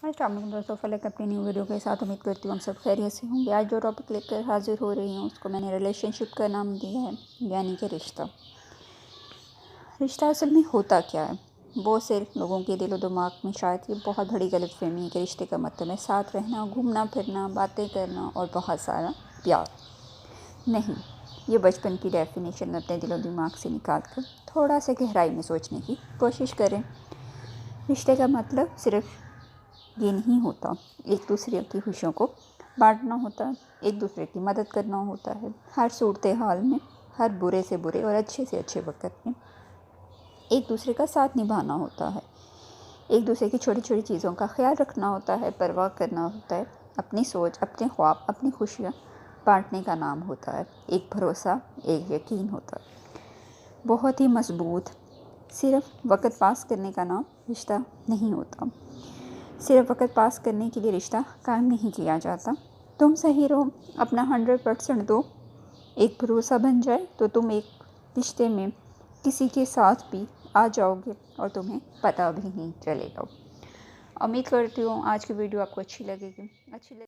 अस्सलाम दोस्तों, फलक अपनी न्यू वीडियो के साथ उम्मीद करती हूँ हम सब खैरियत से होंगे। आज जो टॉपिक लेकर हाजिर हो रही हूँ उसको मैंने रिलेशनशिप का नाम दिया है, यानी कि रिश्ता। रिश्ता असल में होता क्या है? बहुत से लोगों के दिलो दिमाग में शायद ये बहुत बड़ी गलतफहमी है कि रिश्ते का मतलब है साथ रहना, घूमना फिरना, बातें करना और बहुत सारा प्यार। नहीं, ये बचपन की डेफिनेशन अपने दिलो दिमाग से निकाल कर थोड़ा सा गहराई में सोचने की कोशिश करें। रिश्ते का मतलब सिर्फ ये नहीं होता, एक दूसरे की खुशियों को बांटना होता है, एक दूसरे की मदद करना होता है हर सूरत हाल में, हर बुरे से बुरे और अच्छे से अच्छे वक्त में एक दूसरे का साथ निभाना होता है, एक दूसरे की छोटी छोटी चीज़ों का ख्याल रखना होता है, परवाह करना होता है, अपनी सोच, अपने ख्वाब, अपनी खुशियाँ बांटने का नाम होता है, एक भरोसा, एक यकीन होता है। बहुत ही मजबूत। सिर्फ वक्त पास करने का नाम रिश्ता नहीं होता। सिर्फ वक्त पास करने के लिए रिश्ता कायम नहीं किया जाता। तुम सही रहो, अपना 100% दो, एक भरोसा बन जाए तो तुम एक रिश्ते में किसी के साथ भी आ जाओगे और तुम्हें पता भी नहीं चलेगा। उम्मीद करती हूँ आज की वीडियो आपको अच्छी लगेगी।